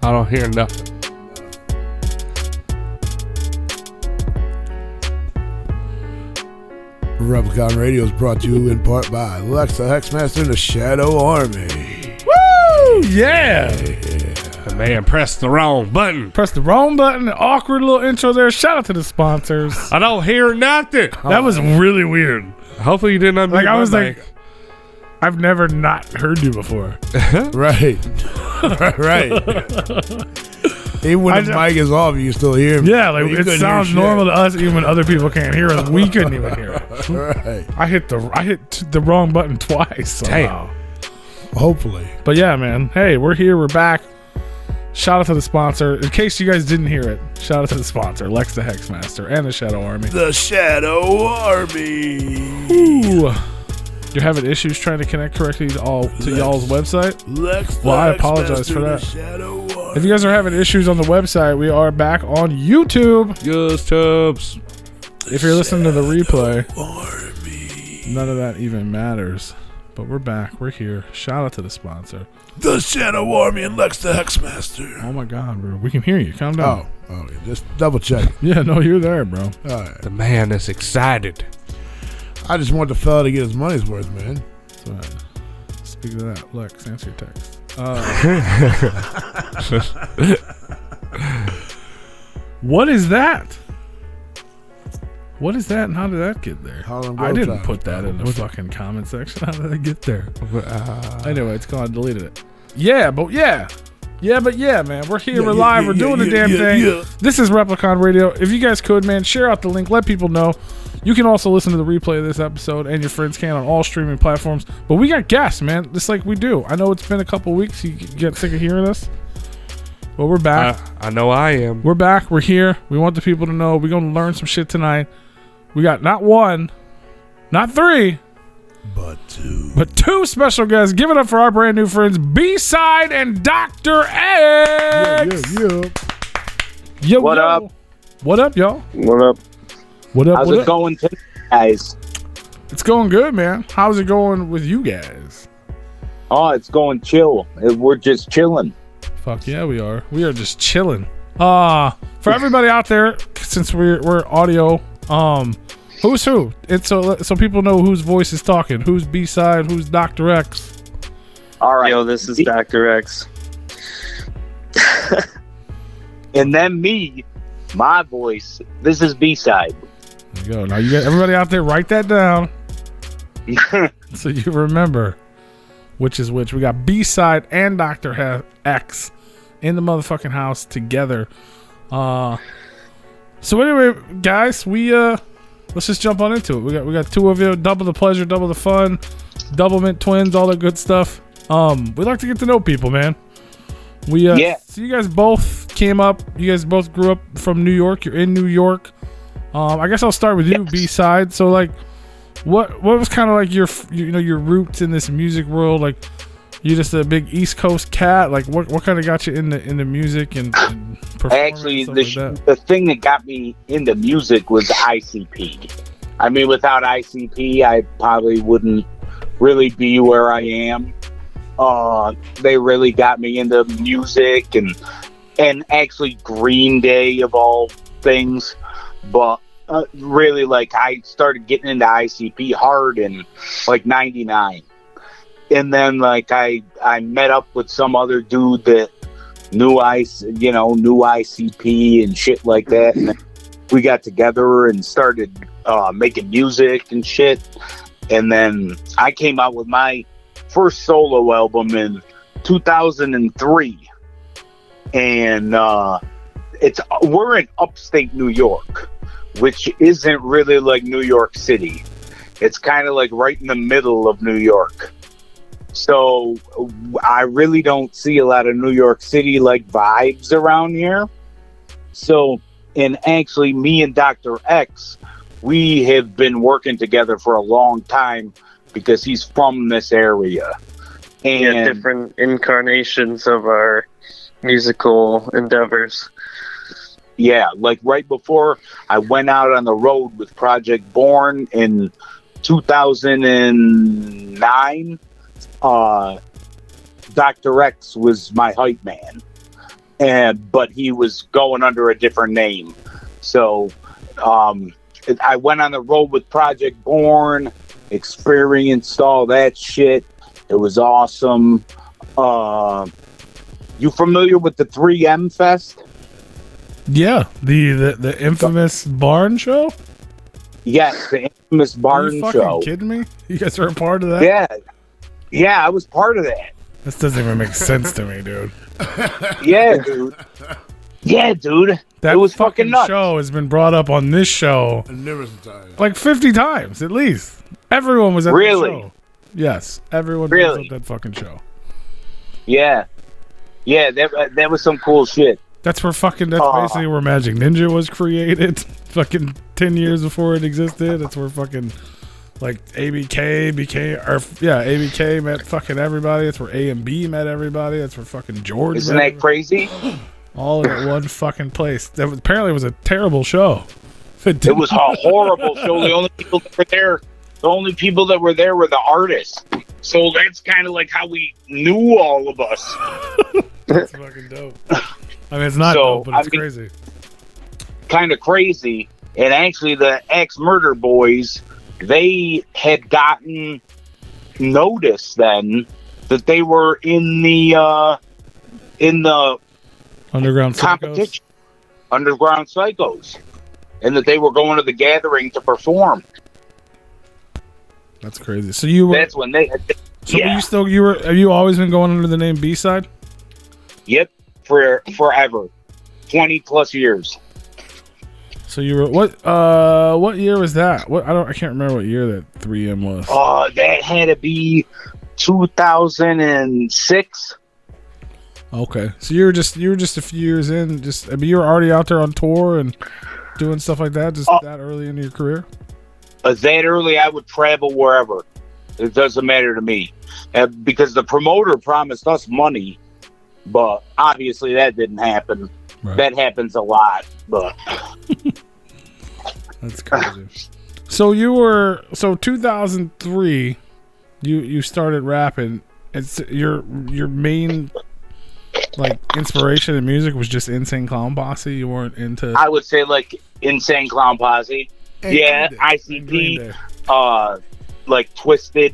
I don't hear nothing. Replicon Radio is brought to you in part by Lex the Hexmaster and the Shadow Army. Woo! Yeah! The man pressed the wrong button. Press the wrong button. Awkward little intro there. Shout out to the sponsors. I don't hear nothing. That was really weird. Hopefully you didn't unmute Like I was my mic. like, I've never not heard you before. Right. Right. Even when the mic is off, you still hear me. Yeah, like You it couldn't sounds hear shit. normal to us, even when other people can't hear us. We couldn't even hear it. Right. I hit the wrong button twice. Somehow. Hopefully. But yeah, man. Hey, we're here. We're back. Shout out to the sponsor. In case you guys didn't hear it, shout out to the sponsor, Lex the Hexmaster and the Shadow Army. The Shadow Army. Ooh. You're having issues trying to connect correctly to y'all's website? Lex the Well, I apologize Hexmaster, for that. the Shadow Army. If you guys are having issues on the website, we are back on YouTube. Yes, Tubbs. If you're listening to the replay, Army. none of that even matters. But we're back. We're here. Shout out to the sponsor. The Shadow Army and Lex the Hexmaster. Oh my God, bro. We can hear you. Calm down. Oh, just double check. Yeah, no, you're there, bro. All right. The man is excited. I just want the fella to get his money's worth, man. So, speaking of that, Lex, answer your text. What is that? What is that and how did that get there? I didn't put that in the fucking comment section. How did that get there? Anyway, it's gone. I deleted it. Yeah, but yeah, man. We're here. We're live. We're doing the damn thing. Yeah. This is Replicon Radio. If you guys could, man, share out the link. Let people know. You can also listen to the replay of this episode, and your friends can on all streaming platforms. But we got guests, man, just like we do. I know it's been a couple weeks. You get sick of hearing us. But we're back. I know I am. We're back. We're here. We want the people to know we're going to learn some shit tonight. We got not one, not three, but two special guests. Give it up for our brand new friends, B-Cide and Dr. X. Yo, What up? What up, y'all? What up? What up? How's what it up? going today, guys? It's going good, man. How's it going with you guys? Oh, it's going chill. We're just chilling. Fuck yeah, we are. We are just chilling. For everybody out there, since we're audio, who's who? It's so people know whose voice is talking. Who's B-Side? Who's Dr. X? All right. Yo, this is Dr. X. And then me, my voice. This is B-Side. There you go. Now you got everybody out there, write that down so you remember which is which. We got B-Side and Dr. X in the motherfucking house together. So anyway, guys, we let's just jump on into it. We got two of you, double the pleasure, double the fun, double mint twins, all that good stuff. We like to get to know people, man. So you guys both came up. You guys both grew up from New York. You're in New York. I guess I'll start with you, B-Side. So like, what was kind of like your roots in this music world? Like, you just a big East Coast cat? Like, what kind of got you into music and Actually, and stuff like that? the thing that got me into music was ICP. I mean, without ICP, I probably wouldn't really be where I am. They really got me into music and actually Green Day of all things. But really, like, I started getting into ICP hard in like '99. And then, like, I met up with some other dude that knew ICP and shit like that. And we got together and started making music and shit. And then I came out with my first solo album in 2003. And we're in upstate New York, which isn't really like New York City. It's kind of like right in the middle of New York. So I really don't see a lot of New York City like vibes around here. So, and actually me and Dr. X, we have been working together for a long time because he's from this area. And different incarnations of our musical endeavors. Yeah, like right before I went out on the road with Project Born in 2009, Dr. X was my hype man. but he was going under a different name. So I went on the road with Project Born, experienced all that shit. It was awesome. You familiar with the 3M Fest? Yeah, the infamous barn show. Yes, the infamous Are barn you fucking show. kidding me? You guys are a part of that? Yeah, I was part of that. This doesn't even make sense to me, dude. Yeah, dude. Yeah, dude. That it was fucking nuts. show has been brought up on this show Numerous times. like 50 times at least. Everyone was at Really? the show. Yes, everyone Really? was at that fucking show. Yeah, that was some cool shit. That's basically where Magic Ninja was created. Fucking 10 years before it existed. That's where fucking like ABK met fucking everybody. That's where A and B met everybody. That's where fucking George Isn't met that crazy? all in one fucking place. Apparently it was a terrible show. It was a horrible show. The only people that were there were the artists. So that's kind of like how we knew all of us. That's fucking dope. I mean, it's not dope, but it's crazy. Kind of crazy. And actually, the ex-murder boys, they had gotten notice then that they were in the Underground competition, Underground Psychos, and that they were going to the gathering to perform. That's crazy. So you were. That's when they. So yeah. Have you always been going under the name B-Side? Yep, forever, 20+ years. So you were what year was that? I can't remember what year that 3M was. That had to be 2006. Okay, so you were just a few years in. You were already out there on tour and doing stuff like that. That early in your career. That early, I would travel wherever. It doesn't matter to me, because the promoter promised us money, but obviously that didn't happen. Right. That happens a lot, but that's crazy. So 2003, you started rapping. It's your main like inspiration in music was just Insane Clown Posse. You weren't into. I would say like Insane Clown Posse. And Yeah, ICP. Like Twisted.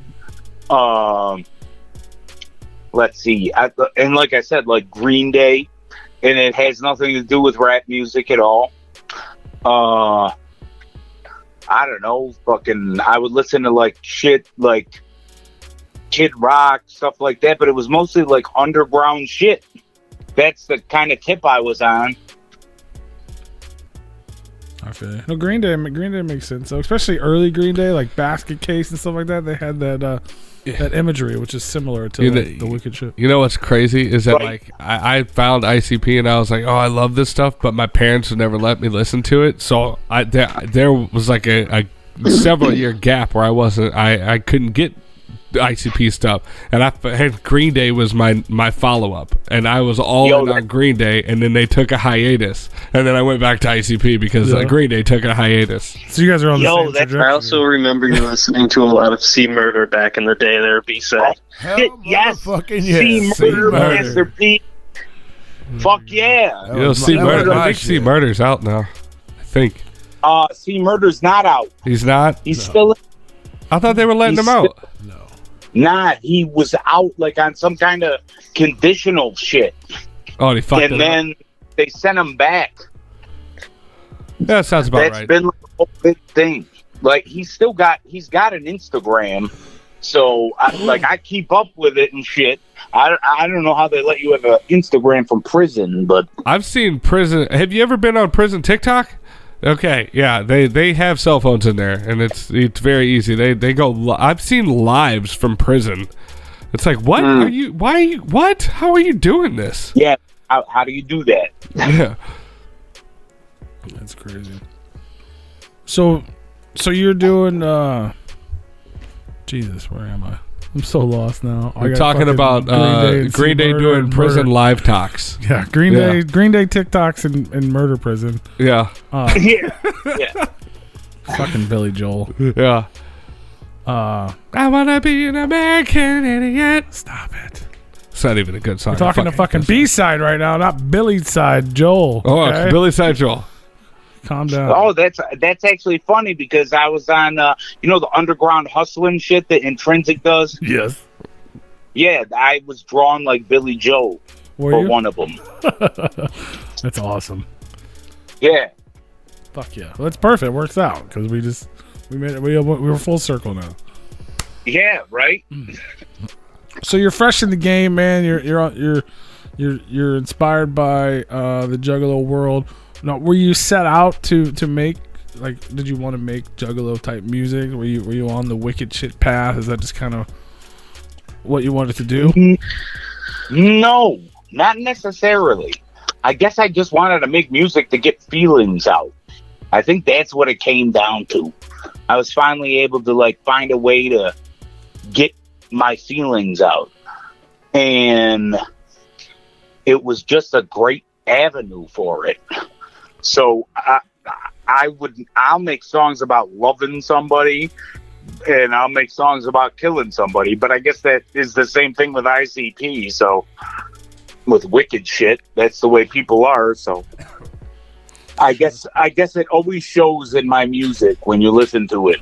Let's see. And like I said, like Green Day, and it has nothing to do with rap music at all. I don't know. Fucking, I would listen to like shit like Kid Rock, stuff like that, but it was mostly like underground shit. That's the kind of tip I was on. I feel you. No, Green Day makes sense. So especially early Green Day, like Basket Case and stuff like that. They had that imagery, which is similar to the Wicked shit. You know what's crazy is that Right. like I found ICP and I was like, oh, I love this stuff, but my parents would never let me listen to it. So there was like a several year gap where I couldn't get ICP stuff, and I had Green Day was my follow up, and I was all in on Green Day, and then they took a hiatus, and then I went back to ICP because Green Day took a hiatus. So you guys are on the same trajectory. I also remember you listening to a lot of C Murder back in the day. They were B-side. Yes, Fucking C yes. Murder, Master P. Fuck yeah. You know, C Murder. I think C Murder's out now. I think. C Murder's not out. He's not. He's still. I thought they were letting him out. Nah, he was out like on some kind of conditional shit, Oh, he fucked it and then they sent him back. Yeah, that sounds about That's right. been like a whole big thing. Like he's got an Instagram, so I keep up with it and shit. I don't know how they let you have an Instagram from prison, but I've seen prison. Have you ever been on prison TikTok? Okay, yeah, they have cell phones in there, and it's very easy. They go. I've seen lives from prison. It's like, what are you? Why? Are you, what? How are you doing this? yeah, how do you do that? Yeah, That's crazy. So you're doing Jesus, where am I? I'm so lost now. we're talking about Green Day doing prison live talks. Yeah, Green Day TikToks in murder prison. Yeah, yeah. Fucking Billy Joel. yeah. I wanna be an American idiot. Stop it. It's not even a good song. We're talking the fucking B-side right now, not Billy's side, Joel. Oh, okay? it's Billy Side Joel. Calm down. Oh, that's actually funny because I was on, the underground hustling shit that Intrinsic does. Yes. Yeah, I was drawn like Billy Joe for one of them. That's awesome. Yeah. Fuck yeah. Well, that's perfect. It works out because we made it. We were full circle now. Yeah. Right. So you're fresh in the game, man. You're inspired by the Juggalo world. Now, were you set out to make, like, did you want to make Juggalo type music? Were you on the wicked shit path? Is that just kind of what you wanted to do? No, not necessarily. I guess I just wanted to make music to get feelings out. I think that's what it came down to. I was finally able to like find a way to get my feelings out, and it was just a great avenue for it. So I'll make songs about loving somebody, and I'll make songs about killing somebody. But I guess that is the same thing with ICP. So with wicked shit, that's the way people are. So I guess it always shows in my music when you listen to it.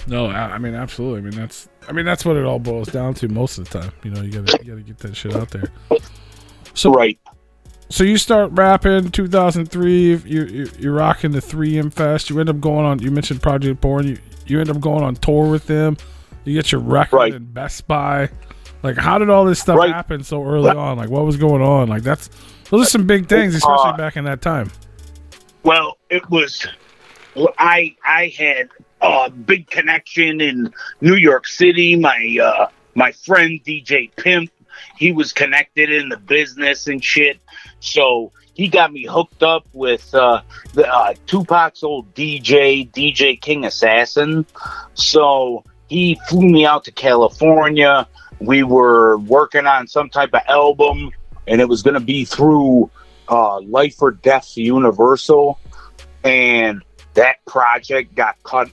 No, I mean absolutely. I mean that's what it all boils down to most of the time. You know, you gotta get that shit out there. So right. So you start rapping 2003. You're rocking the 3M Fest. You end up going on. You mentioned Project Born. You end up going on tour with them. You get your record in Best Buy. Like, how did all this stuff happen so early on? Like, what was going on? Like, those are some big things, especially back in that time. Well, it was. I had a big connection in New York City. My friend DJ Pimp, he was connected in the business and shit. So he got me hooked up with Tupac's old DJ King Assassin. So he flew me out to California. We were working on some type of album, and it was going to be through Life or Death Universal. And that project got cut.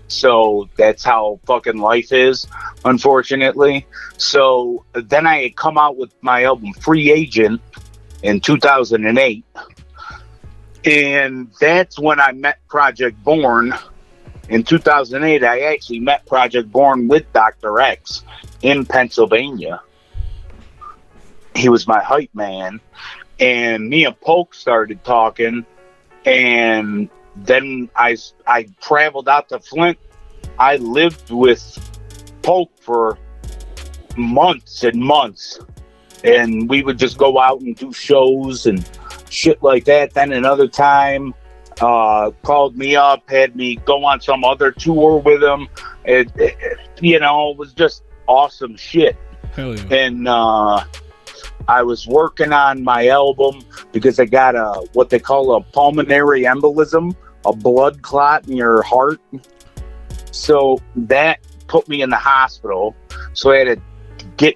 So that's how fucking life is, unfortunately. So then I had come out with my album Free Agent in 2008. And that's when I met Project Born. In 2008, I actually met Project Born with Dr. X in Pennsylvania. He was my hype man. And me and Polk started talking. And then I traveled out to Flint. I lived with Polk for months and months. And we would just go out and do shows and shit like that. Then another time, called me up, had me go on some other tour with him. It was just awesome shit. Hell yeah. And I was working on my album because I got what they call a pulmonary embolism, a blood clot in your heart. So that put me in the hospital. So I had to get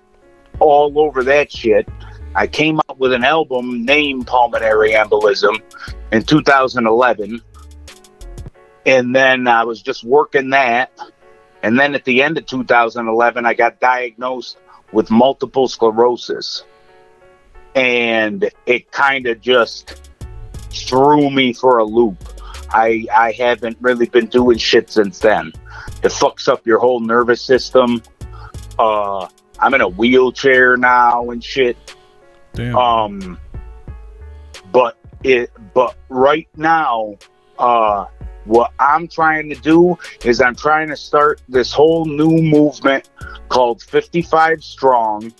all over that shit. I came up with an album named Pulmonary Embolism in 2011. And then I was just working that. And then at the end of 2011, I got diagnosed with multiple sclerosis. And it kind of just threw me for a loop. I haven't really been doing shit since then. It fucks up your whole nervous system. I'm in a wheelchair now and shit. Damn. But right now, what I'm trying to do is I'm trying to start this whole new movement called 55 Strong.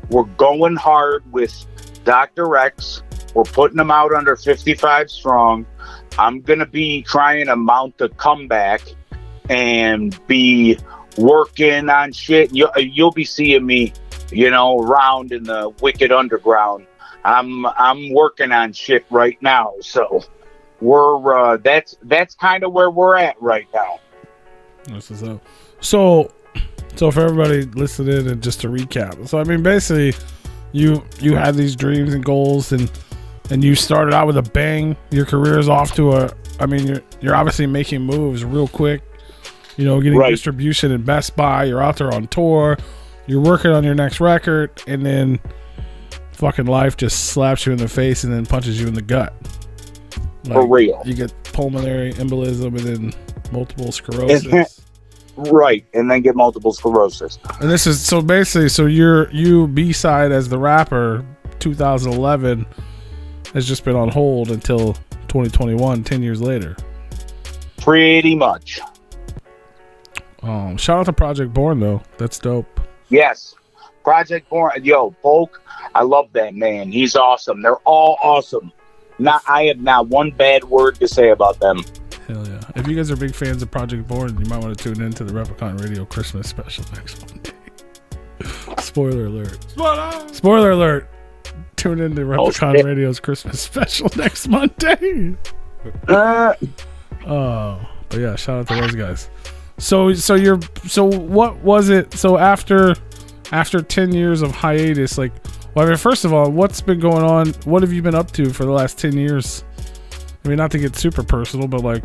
We're going hard with Dr. X. We're putting them out under 55 Strong. I'm going to be trying to mount a comeback and be working on shit. You'll be seeing me, around in the wicked underground. I'm working on shit right now. So we're that's kind of where we're at right now. This is up. So for everybody listening, and just to recap, so I mean, basically, you had these dreams and goals, and you started out with a bang. Your career is off to you're obviously making moves real quick. Getting distribution in Best Buy. You're out there on tour. you're working on your next record, and then fucking life just slaps you in the face and then punches you in the gut. Like, For real. You get pulmonary embolism and then multiple sclerosis. Right, and then get multiple sclerosis. And this is so basically, so you B-side as the rapper 2011 has just been on hold until 2021, 10 years later. Pretty much. Shout out to Project Born though. That's dope. Yes. Project Born. Yo, Polk, I love that man. He's awesome. They're all awesome. I have not one bad word to say about them. Hell yeah. If you guys are big fans of Project Born, you might want to tune in to the Replicon Radio Christmas special next Monday. Spoiler alert. Spoiler alert. Tune in to Replicon Radio's Christmas special next Monday. But yeah, shout out to those guys. So what was it? So after 10 years of hiatus, like, well, I mean, first of all, what's been going on? What have you been up to for the last 10 years? I mean, not to get super personal, but like,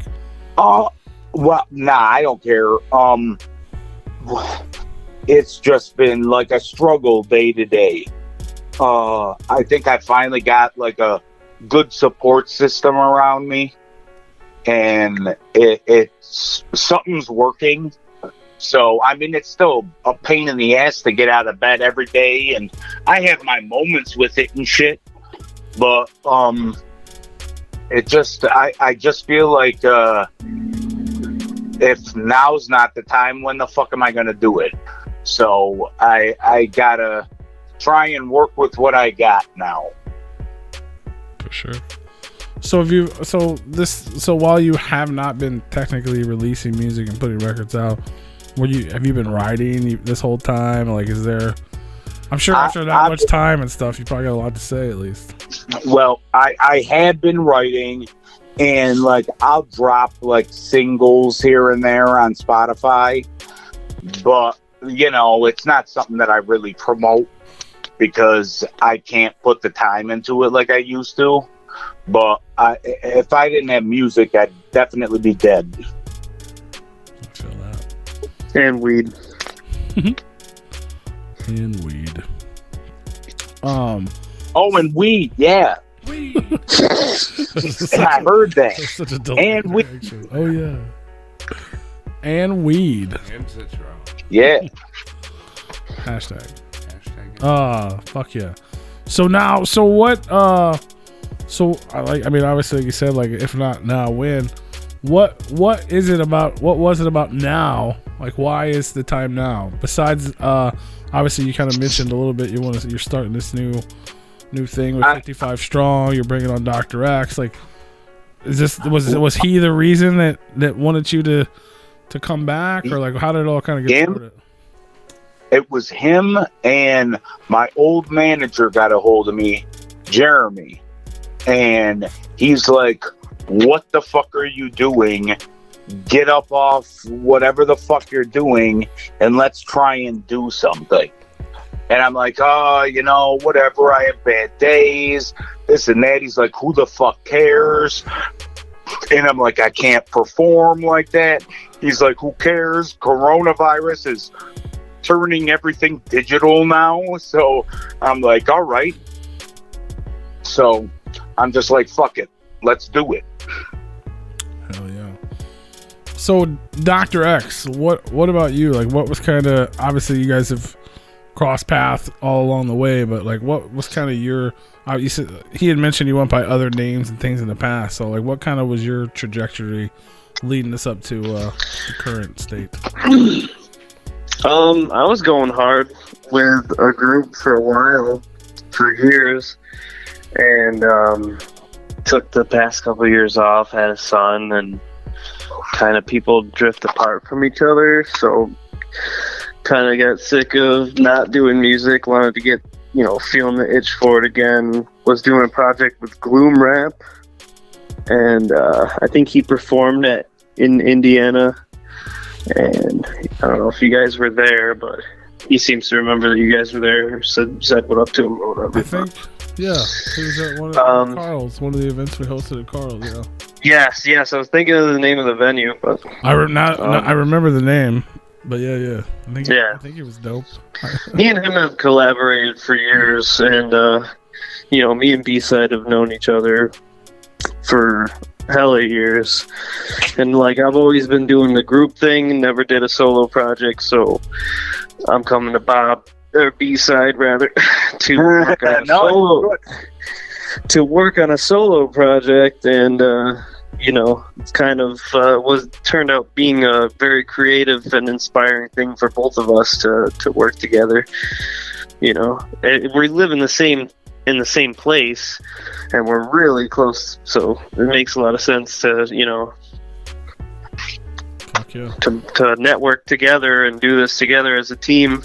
well, nah, I don't care. It's just been like a struggle day to day. I think I finally got like a good support system around me, and it's something's working. So, I mean, it's still a pain in the ass to get out of bed every day, and I have my moments with it and shit. But, it just, I just feel like, if now's not the time, when the fuck am I going to do it? So, I gotta try and work with what I got now. For sure. So while you have not been technically releasing music and putting records out, have you been writing this whole time? Like, is there? I'm sure after that much time and stuff, you probably got a lot to say at least. Well, I have been writing, and like I'll drop like singles here and there on Spotify, but you know, it's not something that I really promote because I can't put the time into it like I used to. But if I didn't have music, I'd definitely be dead. I feel that. And weed. And weed. Oh, and weed, yeah. Weed. I heard that. Such a and weed. Actually. Oh yeah. And weed. And Citro. Yeah. Hashtag. Fuck yeah. So what? I mean, obviously, like you said, like, if not now, when? What is it about? What was it about now? Like, why is the time now? Besides, obviously, you kind of mentioned a little bit. You're starting this new thing with 55 Strong. You're bringing on Dr. X. Like, was he the reason that wanted you to come back, or like, how did it all kind of get started? It was him, and my old manager got a hold of me, Jeremy, and he's like, what the fuck are you doing? Get up off whatever the fuck you're doing, and let's try and do something. And I'm like, whatever, I have bad days, this and that. He's like, who the fuck cares? And I'm like, I can't perform like that. He's like, who cares? Coronavirus is turning everything digital now. So I'm like, all right. So I'm just like, fuck it, let's do it. Hell yeah. So Dr. X, what about you? Like, what was kind of, obviously you guys have crossed paths all along the way, but like, what was kind of your, you said he had mentioned you went by other names and things in the past, so like, what kind of was your trajectory leading us up to the current state? I was going hard with a group for a while, for years, and took the past couple of years off, had a son, and kind of people drift apart from each other, so kind of got sick of not doing music, wanted to get, feeling the itch for it again. Was doing a project with Gloom Rap, and I think he performed in Indiana, and I don't know if you guys were there, but he seems to remember that you guys were there, said what up to him or whatever. I think, yeah, he was at one of Carl's, one of the events we hosted at Carl's, Yes, I was thinking of the name of the venue, but I remember the name. But yeah. I think it was dope. Me and him have collaborated for years, and me and B-Side have known each other for hella years, and like I've always been doing the group thing, never did a solo project, so I'm coming to Bob or B-Side rather to work on a solo project, and it's kind of turned out being a very creative and inspiring thing for both of us to work together. And we live in the same place, and we're really close, so it makes a lot of sense to Fuck yeah. to network together and do this together as a team.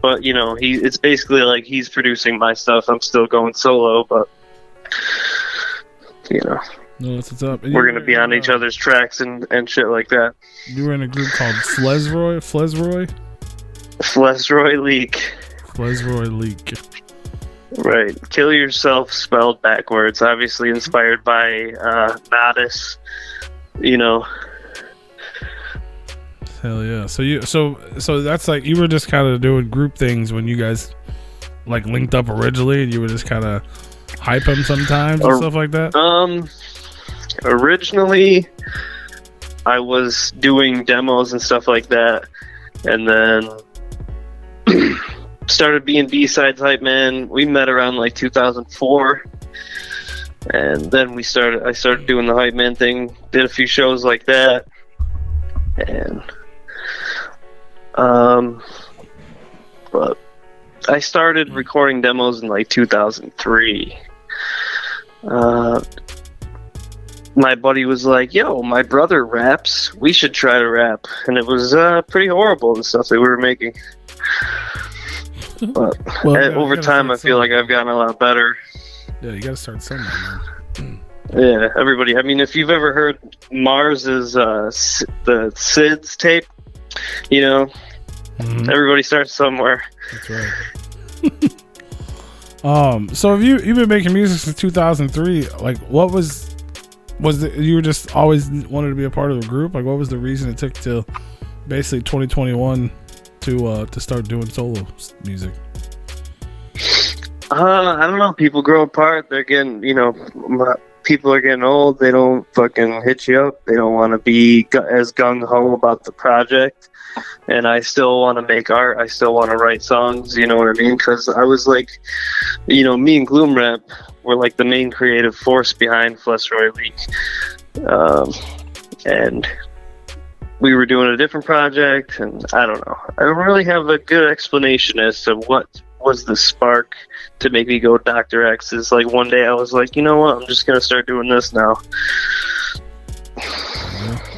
But it's basically like he's producing my stuff, I'm still going solo, but No, that's what's up. And we're going to be on each other's tracks and shit like that. You were in a group called Flesroy Leak. Right. Kill Yourself spelled backwards, obviously inspired by Nodis, Hell yeah. So that's like, you were just kind of doing group things when you guys like linked up originally, and you would just kind of hype them sometimes and stuff like that? Originally, I was doing demos and stuff like that, and then started being B-Sides hype man. We met around like 2004, and then I started doing the hype man thing, did a few shows like that, and but I started recording demos in like 2003. My buddy was like, yo, my brother raps, we should try to rap. And it was pretty horrible, the stuff that we were making. But over time, I feel like I've gotten a lot better. Yeah, you gotta start somewhere, man. Yeah, everybody. I mean, if you've ever heard Mars's the Cide's tape, everybody starts somewhere. That's right. So have you've been making music since 2003? Like, what was it, you were just always wanted to be a part of a group? Like, what was the reason it took till basically 2021 to start doing solo music? I don't know. People grow apart. They're getting, people are getting old. They don't fucking hit you up. They don't want to be as gung-ho about the project. And I still want to make art. I still want to write songs. You know what I mean? Because I was like, me and Gloom Rap were like the main creative force behind Flesroy Leak. And we were doing a different project, and I don't know. I don't really have a good explanation as to what was the spark to make me go Dr. X. Is like one day I was like, you know what? I'm just going to start doing this now.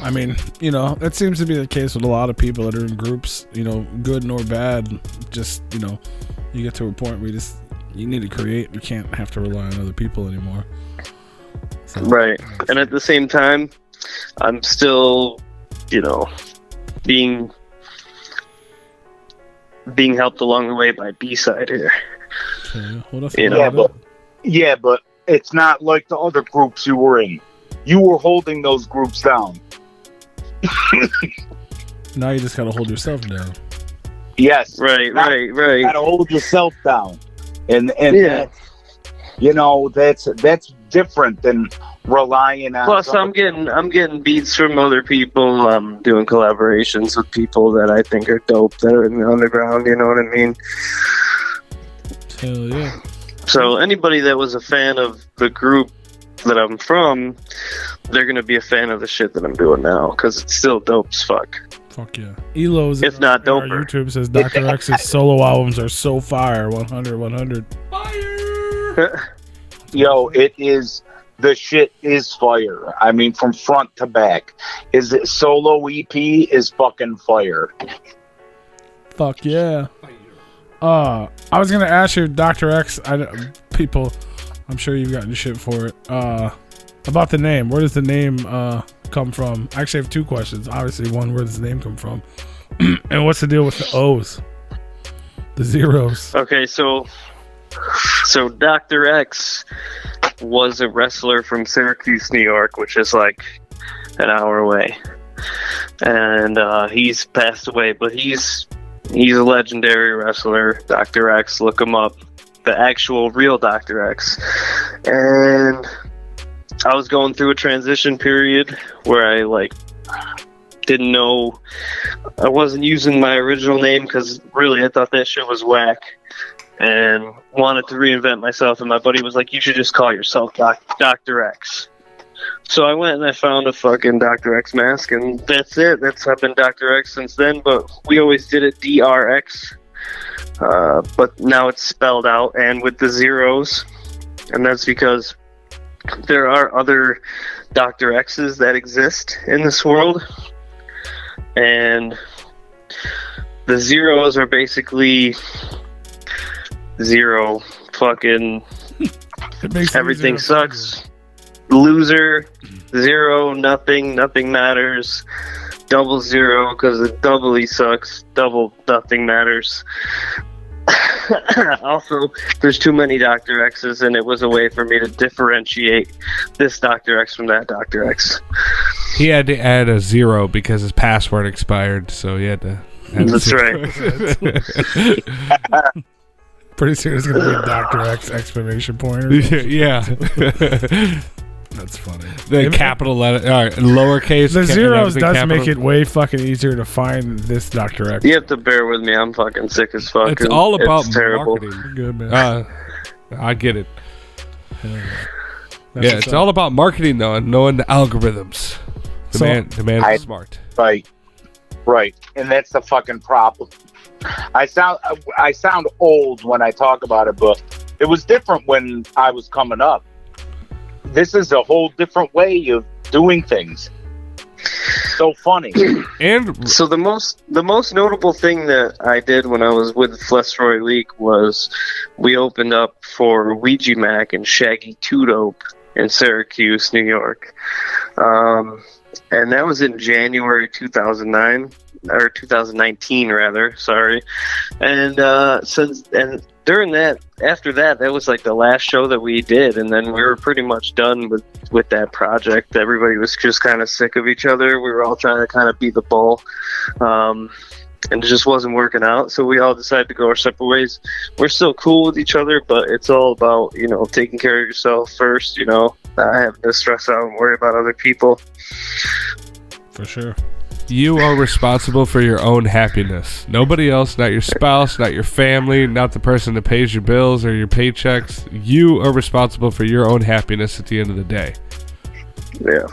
I mean, that seems to be the case with a lot of people that are in groups, good nor bad. Just, you get to a point where you need to create. You can't have to rely on other people anymore. So, right. And at the same time, I'm still, being helped along the way by B-Side here. Okay. But it's not like the other groups you were in. You were holding those groups down. Now you just gotta hold yourself down. Yes. Right. You gotta hold yourself down. And yeah. That's different than relying on. Plus, I'm getting beats from other people. I'm doing collaborations with people that I think are dope that are in the underground. You know what I mean? Hell yeah. So anybody that was a fan of the group that I'm from, they're gonna be a fan of the shit that I'm doing now because it's still dope as fuck. Fuck yeah. Elo's if not doper. Our YouTube says Dr. X's solo albums are so fire. 100 fire. Yo, it is. The shit is fire. I mean, from front to back. Is it solo EP is fucking fire. Fuck yeah. I was gonna ask you, Dr. X. People, I'm sure you've gotten shit for it. About the name. Where does the name come from? I actually have two questions. Obviously, one, where does the name come from? And what's the deal with the O's? The zeros. Okay, so Dr. X was a wrestler from Syracuse, New York, which is like an hour away. and he's passed away. But he's a legendary wrestler, Dr. X. Look him up, the actual real Dr. X. And I was going through a transition period where I didn't know, I wasn't using my original name because really I thought that shit was whack, and wanted to reinvent myself. And my buddy was like, you should just call yourself Dr. X. So I went and I found a fucking Dr. X mask, and that's it. I've been Dr. X since then, but we always did it DRX. But now it's spelled out and with the zeros, and that's because there are other Dr. X's that exist in this world, and the zeros are basically zero. Fucking everything sucks. Loser, zero, nothing matters. Double zero because it doubly sucks. Double nothing matters. Also, there's too many Dr. X's, and it was a way for me to differentiate this Dr. X from that Dr. X. He had to add a 0 because his password expired, so he had to add That's right. Pretty soon it's going to be a Dr. X exclamation point. Or Yeah. That's funny. The capital letter, lowercase. The zeros does capital. make it way fucking easier to find this Dr. X. You have to bear with me. I'm fucking sick as fuck. It's all about it's terrible. marketing. Good, man. I get it. That's It's all about marketing, though, and knowing the algorithms. The man is smart. Right, and that's the fucking problem. I sound old when I talk about it, but it was different when I was coming up. This is a whole different way of doing things. So funny. And so the most notable thing that I did when I was with Flesroy Leak was we opened up for Ouija Mac and Shaggy Two Dope in Syracuse, New York. And that was in January 2009 or 2019 rather, sorry. And during that, after that was like the last show that we did, and then we were pretty much done with that project. Everybody was just kind of sick of each other. We were all trying to kind of be the bull, and it just wasn't working out. So we all decided to go our separate ways. We're still cool with each other, but it's all about, taking care of yourself first, not having to stress out and worry about other people. For sure. you are responsible for your own happiness. Nobody else, not your spouse, not your family, not the person that pays your bills or your paychecks. You are responsible for your own happiness at the end of the day. Yeah,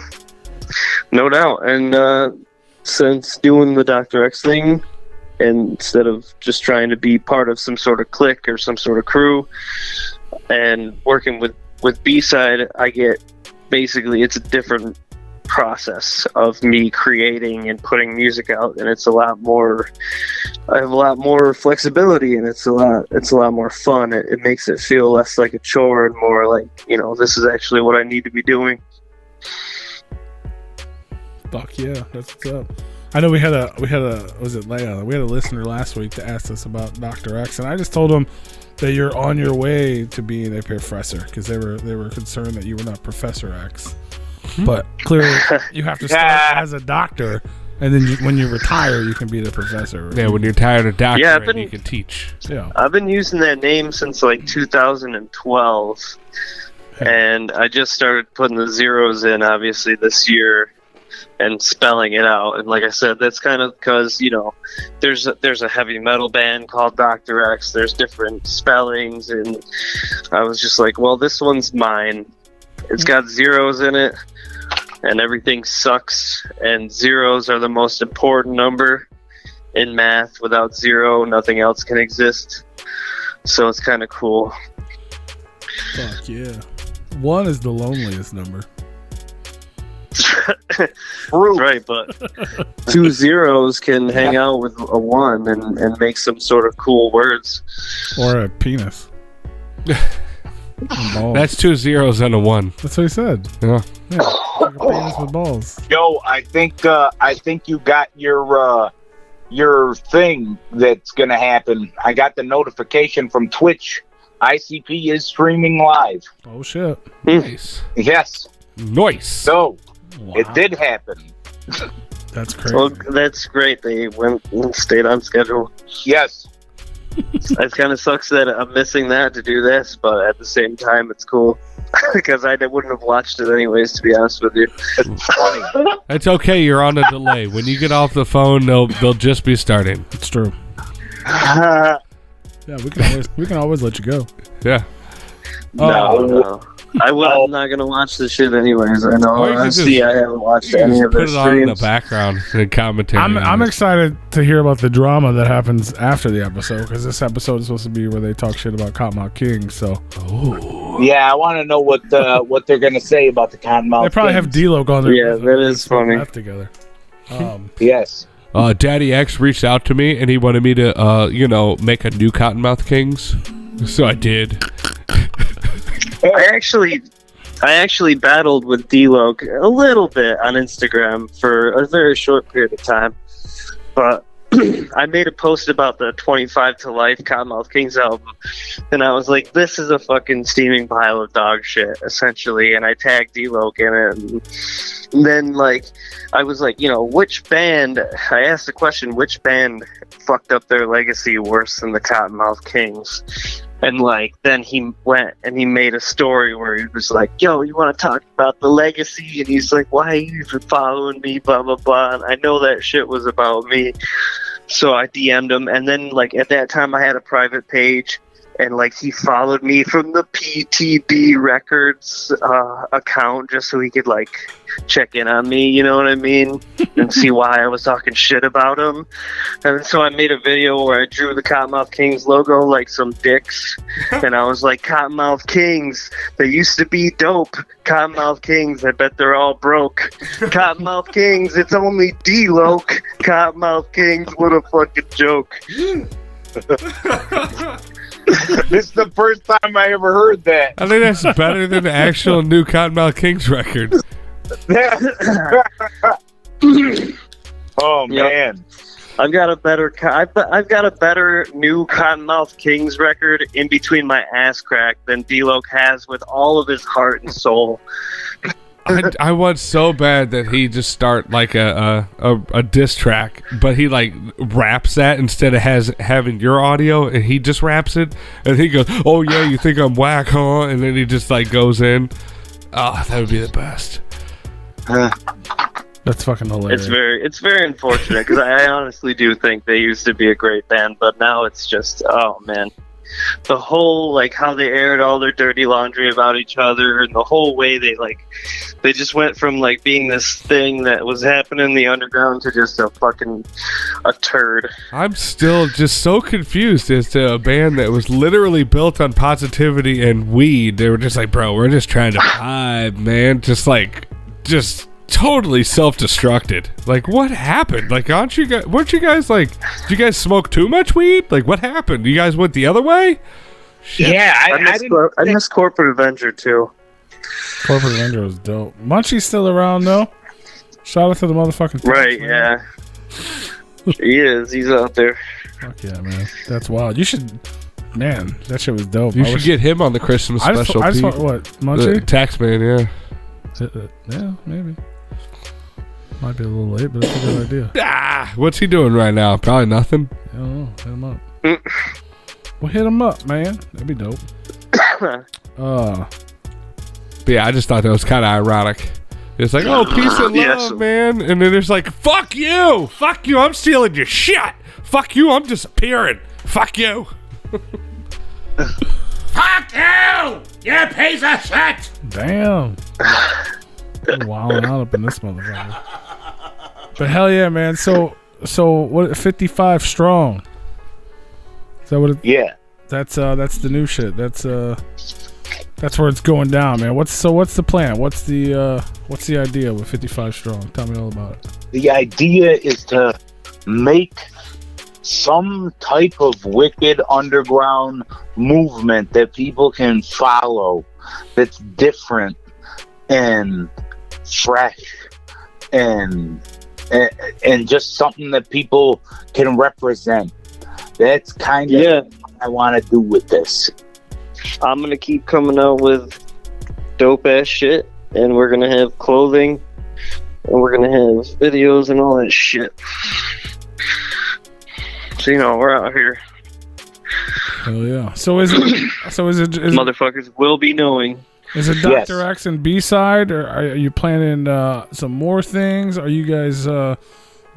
no doubt. And since doing the Dr. X thing, and instead of just trying to be part of some sort of clique or some sort of crew, and working with B-Cide, I get basically it's a different process of me creating and putting music out, and it's a lot more. I have a lot more flexibility, and it's a lot more fun. It makes it feel less like a chore and more like, this is actually what I need to be doing. Fuck yeah, that's what's up. I know we had a was it Leia? We had a listener last week that asked us about Dr. X, and I just told him that you're on your way to being a professor because they were concerned that you were not Professor X. But clearly, you have to start as a doctor, and then when you retire, you can be the professor. Yeah, when you're tired of doctoring, you can teach. Yeah, I've been using that name since like 2012, and I just started putting the zeros in, obviously, this year, and spelling it out. And like I said, that's kind of because there's a heavy metal band called Dr. X. There's different spellings, and I was just like, well, this one's mine. It's got zeros in it, and everything sucks, and zeros are the most important number in math. Without zero, nothing else can exist. So it's kind of cool. Fuck yeah. 1 is the loneliest number. Right, but 2 zeros can hang out with a 1 and make some sort of cool words. Or a penis. That's 2 zeros and a 1. That's what he said. Yeah. Like a penis with balls. Yo, I think you got your thing that's gonna happen. I got the notification from Twitch. ICP is streaming live. Oh shit. Nice. Yes. Nice. So Wow. it did happen. That's crazy. Well, that's great. They went and stayed on schedule. Yes. It kind of sucks that I'm missing that to do this, but at the same time, it's cool because I wouldn't have watched it anyways. To be honest with you, It's funny. It's okay. You're on a delay. When you get off the phone, they'll just be starting. It's true. Yeah, we can always let you go. Yeah. no. I'm not gonna watch this shit anyways. I know. Or you can I haven't watched You any just of put their it on in the streams. background and commentary. I'm excited to hear about the drama that happens after the episode, because this episode is supposed to be where they talk shit about Cottonmouth King. So Yeah, I want to know what they're gonna say about the Cottonmouth. they probably have Kings. D-Lo on there. Yeah, that is funny. Together. Yes. Daddy X reached out to me and he wanted me to, make a new Cottonmouth Kings. So I did. I actually battled with D-Lo a little bit on Instagram for a very short period of time, but I made a post about the 25 to Life Cottonmouth Kings album, and I was like, this is a fucking steaming pile of dog shit, essentially, and I tagged D-Lo in it, and then, I was like, which band, I asked the question, which band fucked up their legacy worse than the Cottonmouth Kings? And then he went and he made a story where he was like, yo, you want to talk about the legacy? And he's like, why are you even following me? Blah, blah, blah. And I know that shit was about me. So I DM'd him. And then at that time I had a private page, and he followed me from the PTB Records account just so he could check in on me, you know what I mean? And see why I was talking shit about him. And so I made a video where I drew the Cottonmouth Kings logo like some dicks. And I was like, Cottonmouth Kings, they used to be dope. Cottonmouth Kings, I bet they're all broke. Cottonmouth Kings, it's only D-Lo. Cottonmouth Kings, what a fucking joke. This is the first time I ever heard that. I think that's better than the actual new Cottonmouth Kings record. Oh man, I've got a better new Cottonmouth Kings record in between my ass crack than D-Lo has with all of his heart and soul. I want so bad that he just start a diss track, but he raps that instead of having your audio, and he just raps it, and he goes, "Oh yeah, you think I'm whack, huh?" And then he just goes in. Oh, that would be the best. That's fucking hilarious. It's very unfortunate because I honestly do think they used to be a great band, but now it's just, oh man. The whole how they aired all their dirty laundry about each other, and the whole way they just went from being this thing that was happening in the underground to just a turd. I'm still just so confused as to a band that was literally built on positivity and weed. They were just bro, we're just trying to vibe, man. Just totally self-destructed. What happened? Weren't you guys did you guys smoke too much weed? What happened? You guys went the other way? Shit. yeah, I miss Corporate Avenger too. Corporate Avenger was dope. Munchie's still around though. Shout out to the motherfucking Right, man. yeah. He is. He's out there. Fuck yeah, man. That's wild. You should, man. That shit was dope. You should get him on the Christmas special. I just want what Munchie? The Taxman, yeah. Yeah, maybe. Might be a little late, but it's a good idea. What's he doing right now? Probably nothing. I don't know. Hit him up. Well, hit him up, man. That'd be dope. But yeah, I just thought that was kind of ironic. It's oh, peace and love, Yes. man. And then there's fuck you. Fuck you. I'm stealing your shit. Fuck you. I'm disappearing. Fuck you. Fuck you. You piece of shit. Damn. You're wilding out up in this motherfucker. But hell yeah, man. So what? 55 strong. Is that what? Yeah. That's the new shit. That's where it's going down, man. What's the plan? What's the idea with 55 strong? Tell me all about it. The idea is to make some type of wicked underground movement that people can follow, that's different and fresh and just something that people can represent. That's kind of what I want to do with this. I'm gonna keep coming out with dope ass shit, and we're gonna have clothing and we're gonna have videos and all that shit. So we're out here. Hell yeah. So is it Motherfuckers will be knowing. Is it Dr. X and B-side, or are you planning some more things? Are you guys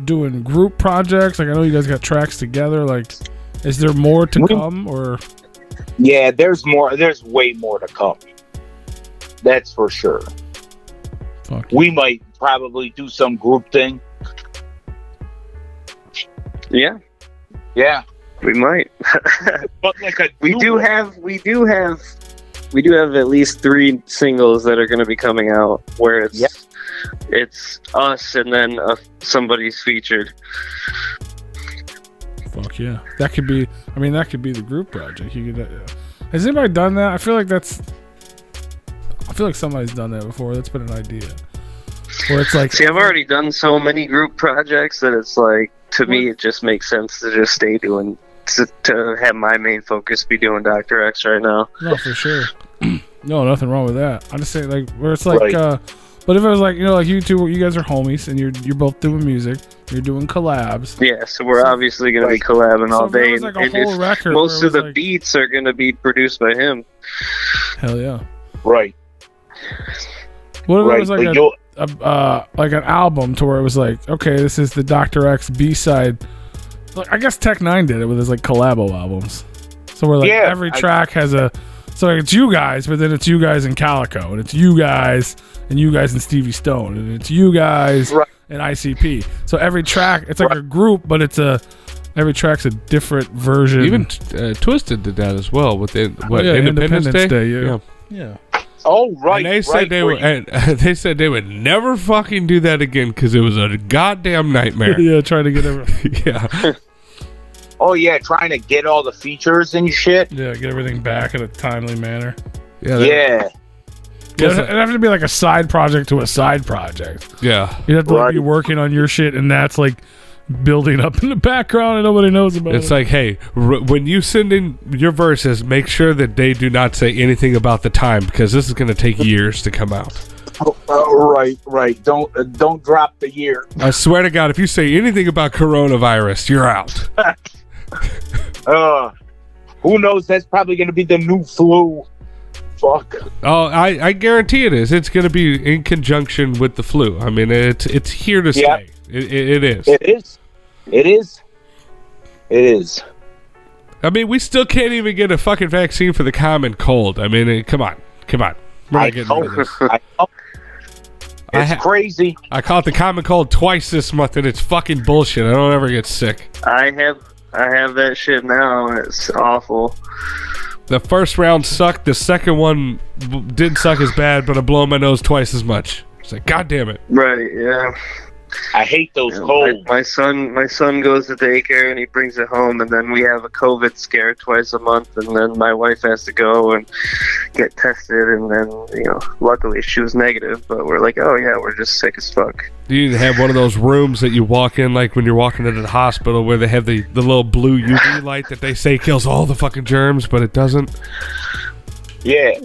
doing group projects? Like, I know you guys got tracks together. Like, is there more to come, or? Yeah, there's more. There's way more to come. That's for sure. Fuck we might probably do some group thing. Yeah. Yeah. We might. But like we do have at least 3 singles that are going to be coming out where it's us and then somebody's featured. Fuck yeah. That could be the group project. You could has anybody done that? I feel like somebody's done that before. That's been an idea. Where it's like, see, I've already done so many group projects that it's like, to me, it just makes sense to just stay doing, to have my main focus be doing Dr. X right now. No, for sure. No, nothing wrong with that. I'm just saying, like, where it's like, right. But if it was like, like you two, you guys are homies and you're both doing music, you're doing collabs. Yeah, so we're obviously going to be collabing all day. Like a whole record most of the beats are going to be produced by him. Hell yeah. Right. What if it was like an album to where it was like, okay, this is the Dr. X B-side. Like, I guess Tech 9 did it with his like collabo albums. So where like every track has a, so like it's you guys, but then it's you guys and Calico, and it's you guys and Stevie Stone, and it's you guys and ICP. So every track, it's like a group, but every track's a different version. Even Twisted did that as well with Independence Day. Yeah. Oh right. And they said they would never fucking do that again because it was a goddamn nightmare. Yeah, trying to get everything. Yeah. Oh yeah, trying to get all the features and shit. Yeah, get everything back in a timely manner. Yeah. It'd have to be like a side project to a side project. Yeah. You'd have to like, be working on your shit, and that's like building up in the background and nobody knows about it. It's like, hey, when you send in your verses, make sure that they do not say anything about the time because this is going to take years to come out. Right. Don't drop the year. I swear to God, if you say anything about coronavirus, you're out. Who knows? That's probably going to be the new flu. Fuck. Oh, I guarantee it is. It's going to be in conjunction with the flu. I mean, it's here to stay. It is. It is. I mean, we still can't even get a fucking vaccine for the common cold. I mean, come on. We're not getting rid of this. It's crazy. I caught the common cold twice this month, and it's fucking bullshit. I don't ever get sick. I have that shit now. It's awful. The first round sucked. The second one didn't suck as bad, but I'm blowing my nose twice as much. It's like, God damn it. Right, yeah. I hate those colds. My son goes to daycare and he brings it home, and then we have a COVID scare twice a month, and then my wife has to go and get tested, and then luckily she was negative, but we're like, oh yeah, we're just sick as fuck. Do you have one of those rooms that you walk in, like when you're walking into the hospital, where they have the little blue UV light that they say kills all the fucking germs, but it doesn't? Yeah.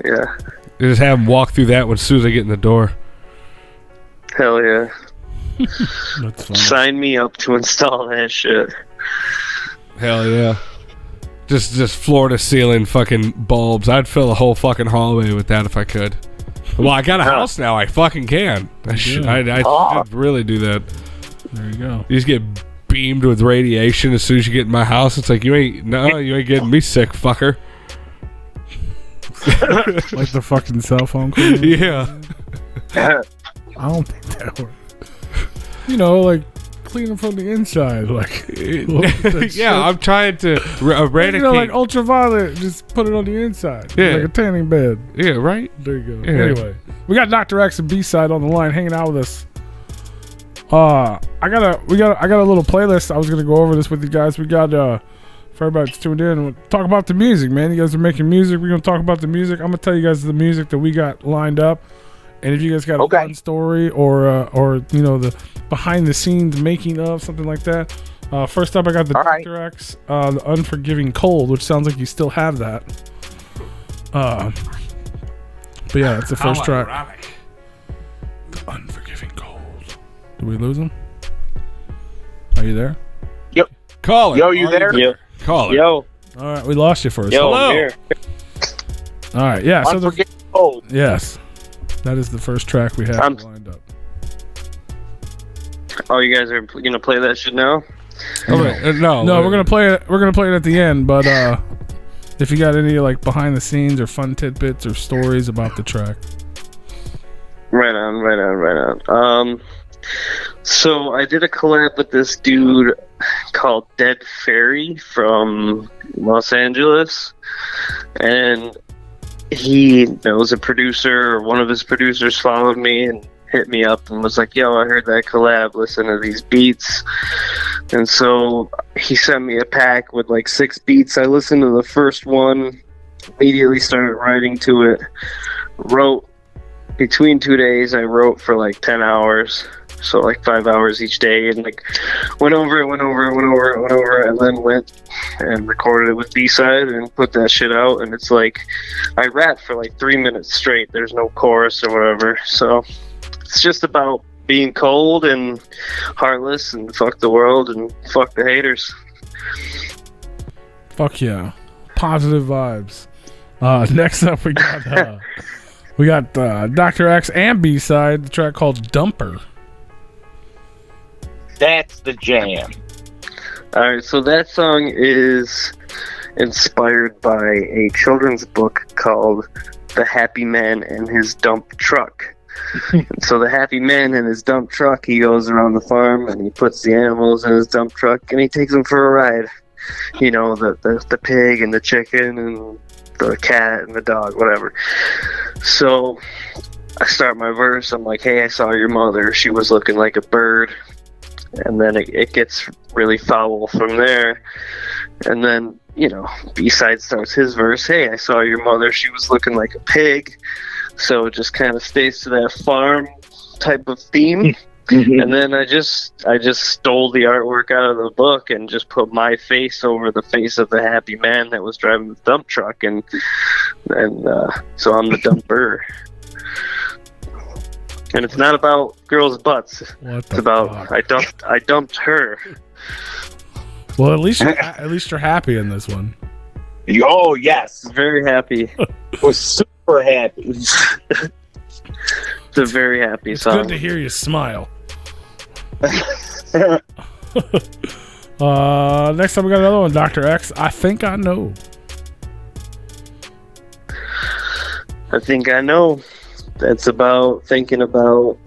They just have them walk through that as soon as they get in the door. Hell yeah. That's funny. Sign me up to install that shit. Hell yeah. Just floor to ceiling fucking bulbs. I'd fill the whole fucking hallway with that if I could. Well, I got a house now. I fucking can. I should really do that. There you go. You just get beamed with radiation as soon as you get in my house. It's like, you ain't getting me sick, fucker. Like the fucking cell phone call. Yeah. I don't think that works. Like clean them from the inside. Like, yeah, I'm trying to eradicate. Like ultraviolet, just put it on the inside. Yeah. Like a tanning bed. Yeah, right? There you go. Yeah. Anyway, we got Dr. X and B-side on the line hanging out with us. I got a little playlist. I was gonna go over this with you guys. We got for everybody that's tuned in, we'll talk about the music, man. You guys are making music. We're gonna talk about the music. I'm gonna tell you guys the music that we got lined up. And if you guys got a fun story or the behind the scenes making of something like that. First up, I got the Dr. X, the Unforgiving Cold, which sounds like you still have that. But yeah, that's the first track. The Unforgiving Cold. Did we lose him? Are you there? Yep. Caller. Yo, you there? Yo, Caller. yo, All right, we lost you for a second. yo, Hello. I'm here. All right, yeah. So Unforgettable. yes, that is the first track we have I'm- lined up. Oh, you guys are gonna play that shit now? No, No, we're gonna play it. We're gonna play it at the end. But if you got any like behind the scenes or fun tidbits or stories about the track, Right on. So I did a collab with this dude called Dead Fairy from Los Angeles, and he was a producer, or one of his producers followed me and hit me up and was like, yo, I heard that collab, listen to these beats. And so he sent me a pack with like 6 beats. I listened to the first one, immediately started writing to it, wrote between 2 days. I wrote for like 10 hours, so like 5 hours each day, and like went over it, and then went and recorded it with B-side and put that shit out. And it's like I rap for like 3 minutes straight. There's no chorus or whatever, so it's just about being cold and heartless and fuck the world and fuck the haters. fuck yeah, positive vibes. Next up, we got Dr. X and B-side, the track called Dumper. That's the jam. Alright, so that song is inspired by a children's book called The Happy Man and His Dump Truck. And so the happy man in his dump truck, he goes around the farm and he puts the animals in his dump truck and he takes them for a ride. You know, the pig and the chicken and the cat and the dog, whatever. So I start my verse. I'm like, hey, I saw your mother. She was looking like a bird. And then it gets really foul from there. And then, you know, B-side starts his verse. Hey, I saw your mother. She was looking like a pig. So it just kind of stays to that farm type of theme. And then I just stole the artwork out of the book and just put my face over the face of the happy man that was driving the dump truck, and so I'm the dumper. And it's not about girls' butts. It's about I dumped her. Well, at least you're happy in this one. Oh, yes. Very happy. Was super happy. It's a very happy It's song. good to hear you smile. Next time we got another one, Dr. X. I think I know. I think I know. That's about thinking about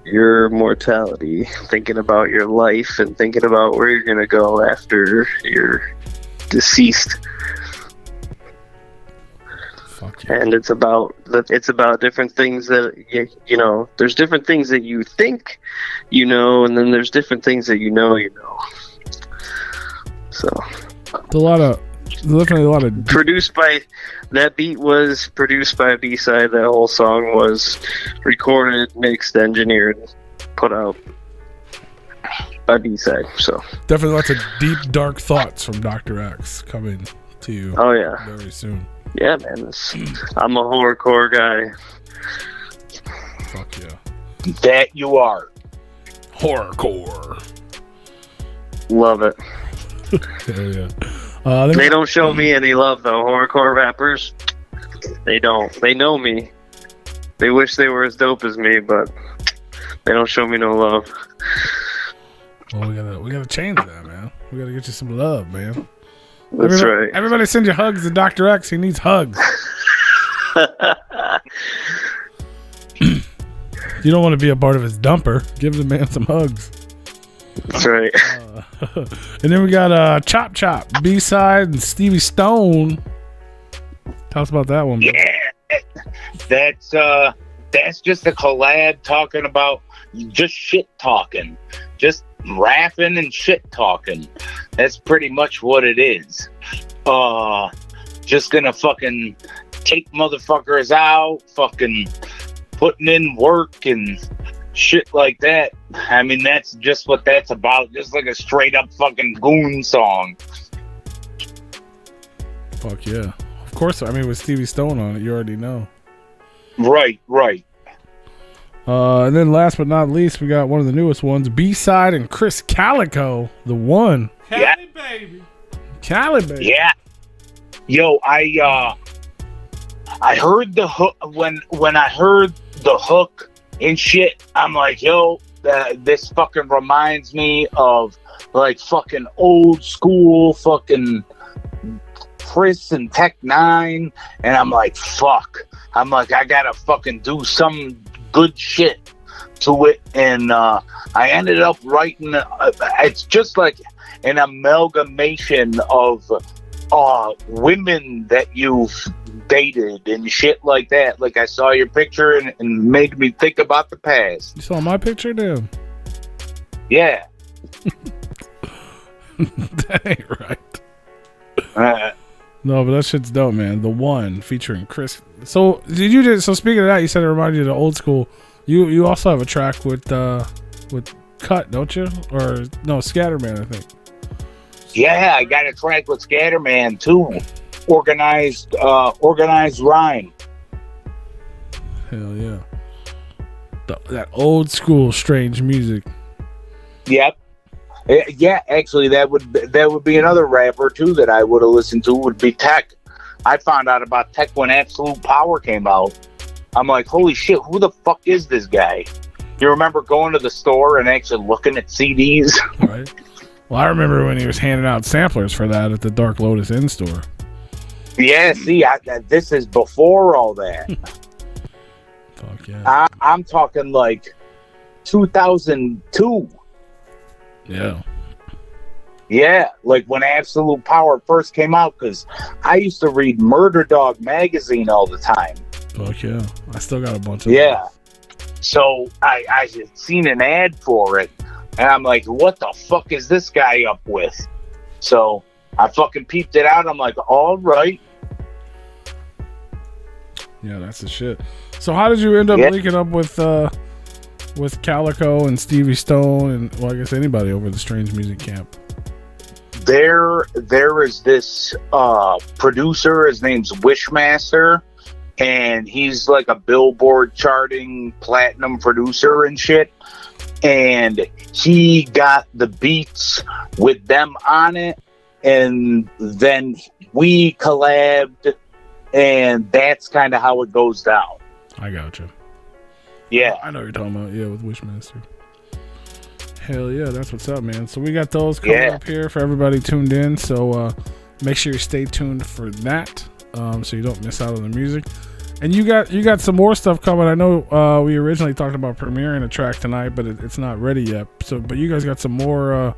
your mortality, thinking about your life, and thinking about where you're gonna go after you're deceased. Fuck yeah. And it's about different things that you know. There's different things that you think you know, and then there's different things that you know. So Definitely a lot of that beat was produced by B-side. That whole song was recorded, mixed, engineered, put out by B-side. So definitely lots of deep, dark thoughts from Dr. X coming to you. Oh yeah, very soon. Yeah, man. I'm a horrorcore guy. Fuck yeah. That you are. Horrorcore. Love it. Hell yeah. They don't show me any love though. Horrorcore rappers, they don't. They know me. They wish they were as dope as me, but they don't show me no love. Well, we gotta change that, man. We gotta get you some love, man. That's right. Everybody send your hugs to Dr. X. He needs hugs. You don't want to be a part of his dumper. Give the man some hugs. That's right. And then we got Chop Chop, B-side, and Stevie Stone. Tell us about that one, bro. Yeah, that's just a collab talking about just shit talking, just rapping and shit talking. That's pretty much what it is. Just gonna fucking take motherfuckers out, fucking putting in work and shit like that. I mean, that's just what that's about. Just like a straight up fucking goon song. Fuck yeah. Of course, I mean, with Stevie Stone on it, you already know. Right. And then last but not least, we got one of the newest ones, B-Side and Chris Calico, the one. Yeah. Cali baby. Yeah. Yo, I heard the hook when I heard the hook and shit. I'm like, yo, this fucking reminds me of like fucking old school fucking Chris and Tech Nine, and I'm like, fuck. I'm like, I gotta fucking do some good shit to it, and I ended up writing. It's just like an amalgamation of women that you've dated and shit like that. Like I saw your picture and made me think about the past. You saw my picture, damn. Yeah. That ain't right. No, but that shit's dope, man. The one featuring Chris. So did you just? So speaking of that, you said it reminded you of the old school. You also have a track with Cut, don't you? Or no, Scatterman, I think. Yeah, I got a track with Scatterman too. Organized rhyme. Hell yeah. That old school strange music. Yep. Yeah, actually, that would be another rapper too that I would have listened to would be Tech. I found out about Tech when Absolute Power came out. I'm like, holy shit, who the fuck is this guy? You remember going to the store and actually looking at CDs? Right. Well, I remember when he was handing out samplers for that at the Dark Lotus Inn store. Yeah, see, this is before all that. Fuck yeah. I'm talking like 2002. Yeah. Yeah, like when Absolute Power first came out, because I used to read Murder Dog magazine all the time. Fuck yeah. I still got a bunch of Yeah. So I had seen an ad for it, and I'm like, what the fuck is this guy up with? So I fucking peeped it out. I'm like, all right. Yeah, that's the shit. So how did you end up linking up with Calico and Stevie Stone and, well, I guess anybody over the Strange Music Camp? There is this producer. His name's Wishmaster, and he's like a Billboard charting platinum producer and shit. And he got the beats with them on it, and then we collabed, and that's kind of how it goes down. I gotcha. Yeah. I know what you're talking about. Yeah, with Wishmaster. Hell yeah, that's what's up, man. So we got those coming up here for everybody tuned in. So make sure you stay tuned for that, so you don't miss out on the music. And you got some more stuff coming. I know we originally talked about premiering a track tonight, but it's not ready yet. So, but you guys got some more.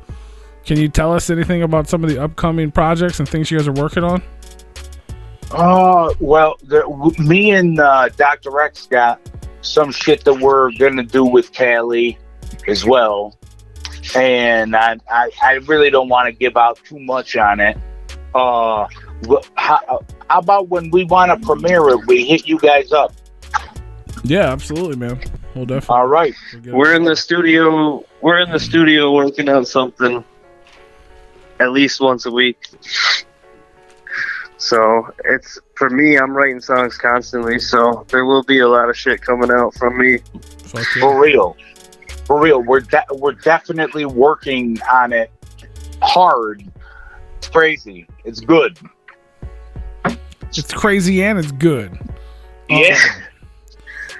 Can you tell us anything about some of the upcoming projects and things you guys are working on? Well, me and Dr. X got some shit that we're gonna do with Cali as well, and I really don't want to give out too much on it. How about when we want to premiere it, we hit you guys up? Yeah, absolutely, man. We'll definitely. All right. We're in the studio. We're in the studio working on something at least once a week. So it's, for me, I'm writing songs constantly, so there will be a lot of shit coming out from me. Fuck yeah. For real. We're definitely working on it hard. It's crazy. It's good. It's crazy and it's good. Yeah.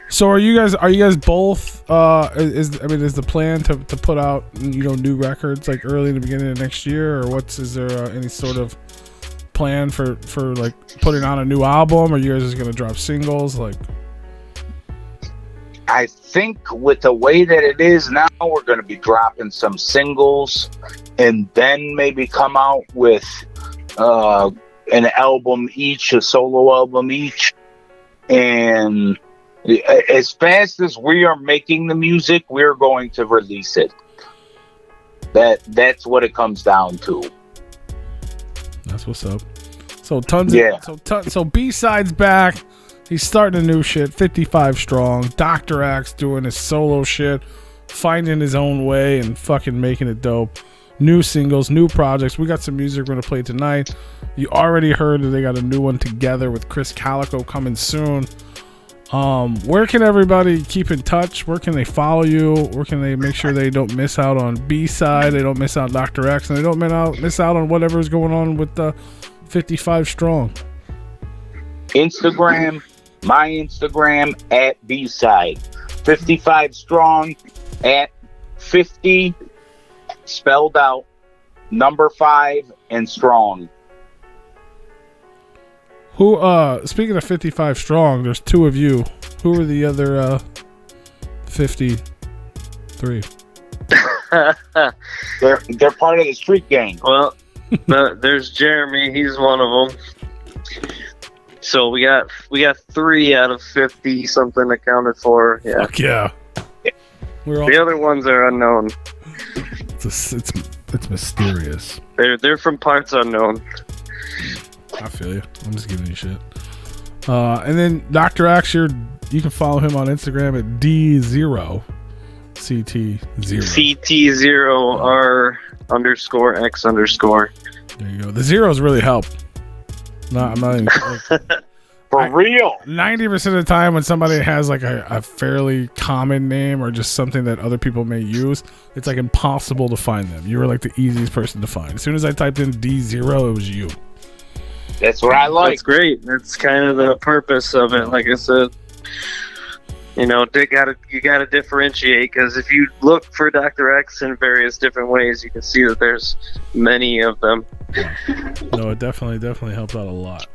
So are you guys both? Is the plan to put out new records like early in the beginning of next year, or is there any sort of plan for like putting on a new album, or you guys just gonna drop singles? Like, I think with the way that it is now, we're going to be dropping some singles and then maybe come out with an album each, a solo album each. And as fast as we are making the music, we're going to release it. That's what it comes down to. That's what's up. So so B-Side's back. He's starting a new shit, 55 strong. Dr. Axe doing his solo shit, finding his own way and fucking making it dope. New singles, new projects. We got some music we're going to play tonight. You already heard that they got a new one together with Chris Calico coming soon. Where can everybody keep in touch? Where can they follow you? Where can they make sure they don't miss out on B-side, they don't miss out Dr. X, and they don't miss out on whatever is going on with the 55 Strong? Instagram, my Instagram at B-side. 55 Strong at 50 spelled out, number 5 and strong. Who speaking of 55 Strong, there's 2 of you. Who are the other 53? They're part of the street gang. Well, there's Jeremy. He's one of them. So we got 3 out of 50 something accounted for. Yeah. Fuck yeah. The other ones are unknown. It's mysterious. They're from parts unknown. I feel you. I'm just giving you shit. And then Dr. X, you can follow him on Instagram at D0CT0R. CT0R _X_. There you go. The zeros really help. No, I'm not even. For real. 90% of the time when somebody has like a fairly common name or just something that other people may use, it's like impossible to find them. You were like the easiest person to find. As soon as I typed in D0, it was you. That's what I like. That's great. That's kind of the purpose of it. Like I said, you gotta differentiate, because if you look for Dr. X in various different ways, you can see that there's many of them. No, it definitely helped out a lot.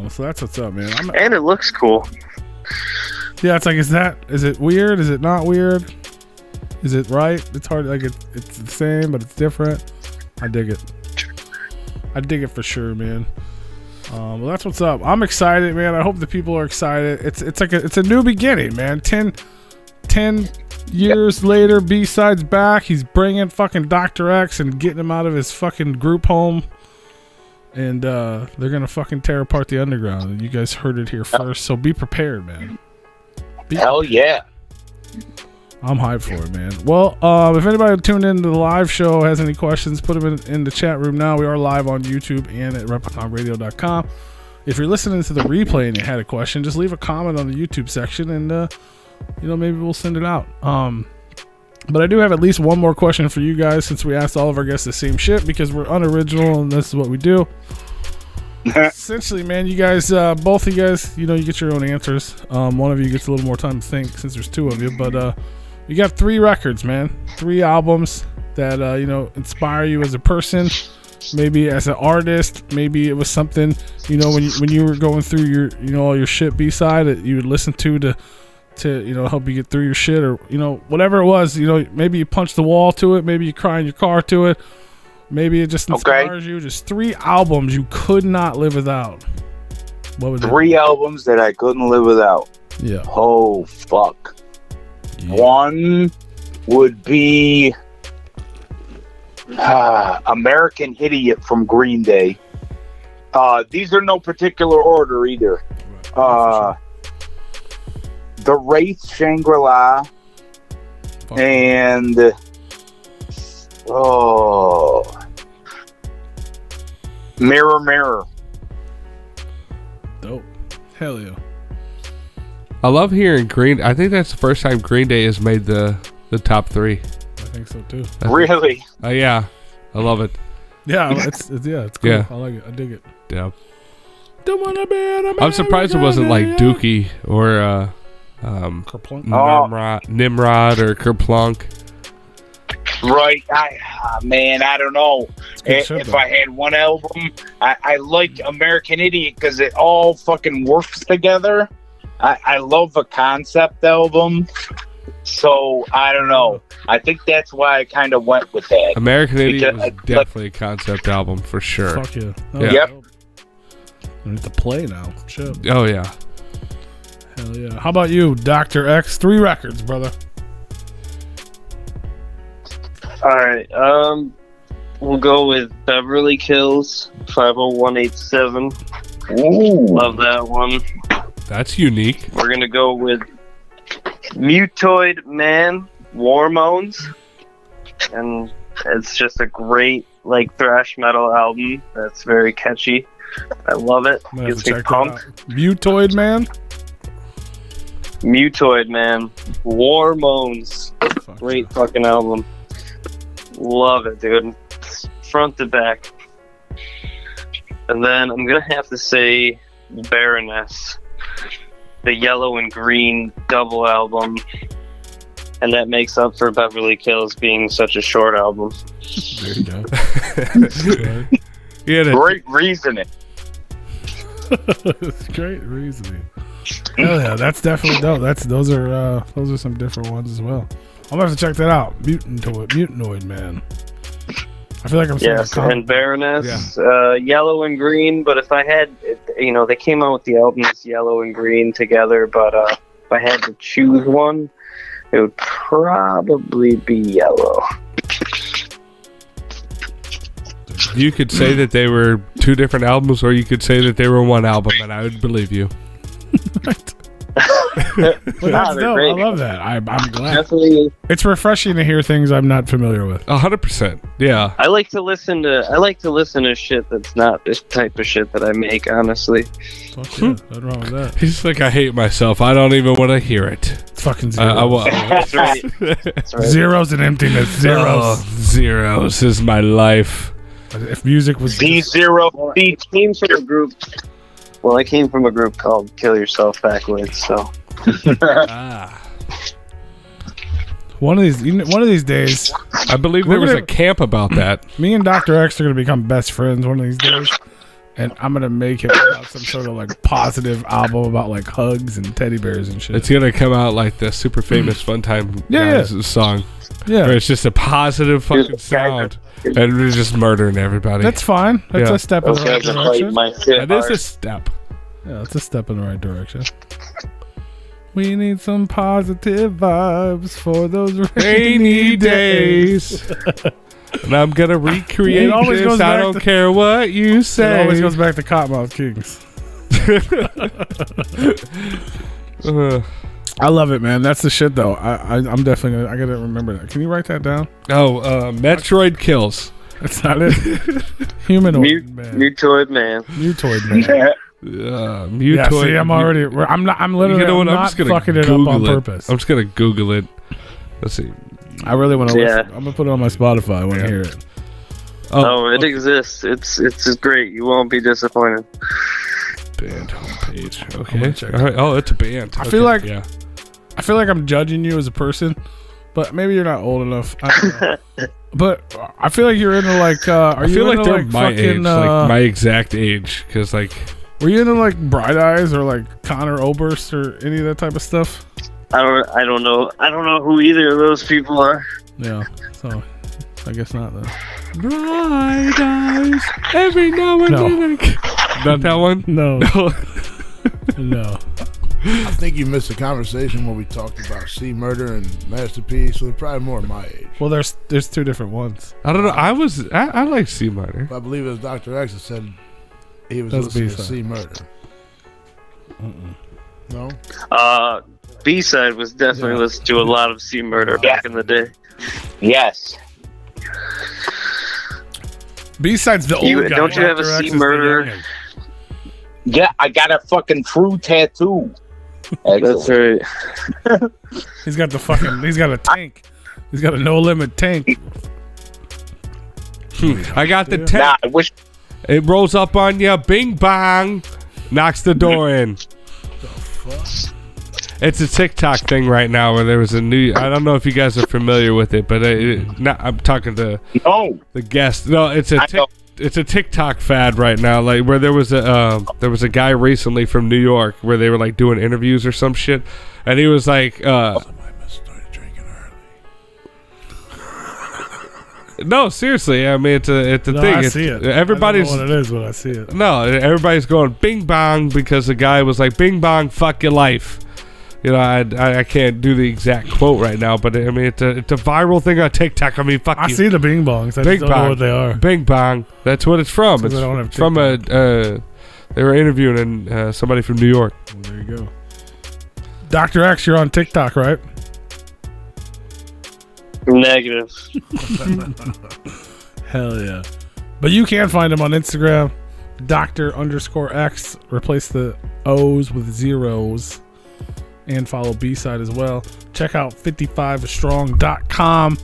So that's what's up, man. And it looks cool. Yeah, it's like, is it weird? Is it not weird? Is it right? It's hard. Like it's the same, but it's different. I dig it. I dig it for sure, man. Well, that's what's up. I'm excited, man. I hope the people are excited. It's a new beginning, man. 10 years later, B-side's back. He's bringing fucking Dr. X and getting him out of his fucking group home. And they're going to fucking tear apart the underground. And you guys heard it here first. So be prepared, man. Hell yeah. I'm hyped for it, man. Well, if anybody tuned into the live show has any questions, put them in the chat room now. We are live on YouTube and at repliconradio.com. If you're listening to the replay and you had a question, just leave a comment on the YouTube section and, maybe we'll send it out. But I do have at least one more question for you guys, since we asked all of our guests the same shit, because we're unoriginal and this is what we do. Essentially, man, you guys, both of you guys, you get your own answers. One of you gets a little more time to think, since there's 2 of you, but you got 3 records, man. 3 albums that inspire you as a person, maybe as an artist. Maybe it was something when you were going through your all your shit B-side that you would listen to help you get through your shit, or whatever it was. Maybe you punch the wall to it, maybe you cry in your car to it, maybe it just inspires you. Just 3 albums you could not live without. What would 3 albums that I couldn't live without? Yeah. Oh fuck. Yeah. One would be American Idiot from Green Day. These are no particular order either. The Wraith, Shangri-La, and Mirror Mirror. Dope. Hell yeah. I love hearing Green. I think that's the first time Green Day has made the top 3. I think so too. Really? Yeah, I love it. Yeah, it's cool. Yeah. I like it. I dig it. Yeah. Don't wanna be an American. I'm surprised it wasn't like Dookie or Kerplunk. Nimrod or Kerplunk. Right. I don't know. If I had one album, I like American Idiot because it all fucking works together. I love a concept album. So, I don't know. I think that's why I kind of went with that. American Idiot was definitely a concept album for sure. Fuck yeah. Yeah. Yep. I need to play now. Shit. Oh, yeah. Hell yeah. How about you, Dr. X? 3 records, brother. All right. We'll go with Beverly Kills 50187. Ooh. Love that one. That's unique. We're gonna go with Mutoid Man, Hormones, and it's just a great thrash metal album that's very catchy. I love it. Gets me pumped. Mutoid Man. Mutoid, man. Warmones. Great fucking album. Love it, dude. Front to back. And then I'm gonna have to say Baroness. The yellow and green double album. And that makes up for Beverly Kills being such a short album. There you go. Great reasoning. It's great reasoning. Hell yeah, that's definitely dope. Those are some different ones as well. I'm gonna have to check that out. Mutanoid, man. I feel like I'm yes, and Baroness, yellow and green. But if I had, they came out with the albums yellow and green together. But if I had to choose one, it would probably be yellow. You could say that they were two different albums, or you could say that they were one album, and I would believe you. Well, that's dope. I love that. I'm glad. Definitely. It's refreshing to hear things I'm not familiar with. 100%. Yeah. I like to listen to shit that's not this type of shit that I make, honestly. Fuck yeah. What's wrong with that? He's like, I hate myself. I don't even want to hear it. It's fucking zeros. That's right. That's right. Zeros and emptiness. Zeros. Oh, zeros is my life. If music was D0CT0R. Came from a group. Well, I came from a group called Kill Yourself Backwards, so. One of these days, I believe there was a camp about that. Me and Dr. X are gonna become best friends one of these days, and I'm gonna make him put out some sort of like positive album about like hugs and teddy bears and shit. It's gonna come out like the super famous Fun Time Guys song. Yeah, where it's just a positive fucking sound, and we're just murdering everybody. That's fine. That's a step in the right direction. That is a step. Yeah, it's a step in the right direction. We need some positive vibes for those rainy days. And I'm gonna recreate this. I don't care what you say. It always goes back to Cottonmouth Kings. I love it, man. That's the shit, though. I'm definitely I gotta remember that. Can you write that down? Metroid Kills. That's not it. Humanoid man. Mutoid man. Mutoid man. Mutoid. Yeah, see, I'm literally I'm not fucking it up on purpose. I'm just gonna Google it. Let's see. I really want to listen. I'm gonna put it on my Spotify. I want to hear it. It exists. It's great. You won't be disappointed. Band homepage. Okay. All right. Oh, it's a band. I feel like I'm judging you as a person, but maybe you're not old enough. I don't know. But I feel like you're into like. I feel like they're my age, like my exact age, because like. Were you into like Bright Eyes or like Connor Oberst or any of that type of stuff? I don't know who either of those people are. Yeah, so I guess not though. Bright Eyes every now and then. Not that one? No. No. I think you missed a conversation where we talked about C Murder and Master P, so they're probably more my age. Well, there's two different ones. I don't know. I like C Murder. I believe it was Dr. X that said he was listening to C Murder. No? B-side was definitely listening to a lot of C Murder back in the day. Yes. B-side's the old guy. Don't you have a C Murder? Yeah, I got a fucking fruit tattoo. That's right. He's got a tank. He's got a no limit tank. I got the tank. Nah, I wish. It rolls up on you, bing bang, knocks the door in. It's a TikTok thing right now where there was a new. I don't know if you guys are familiar with it, but I'm talking to the guest. No, it's a TikTok fad right now. Like where there was a guy recently from New York where they were like doing interviews or some shit, and he was like. No, seriously. I mean, it's a thing. I see it. Everybody's I don't know what it is, but I see it. No, everybody's going bing bong because the guy was like, "Bing bong, fuck your life." You know, I can't do the exact quote right now, but I mean, it's a viral thing on TikTok. I mean, fuck you. I see the bing bongs. I bing just don't know what they are. Bing bong. That's what it's from. It's from they were interviewing somebody from New York. Well, there you go. Dr. X, you're on TikTok, right? Negative. Hell yeah. But you can find him on Instagram. Dr_X. Replace the O's with zeros. and follow B-Side as well. Check out 55strong.com.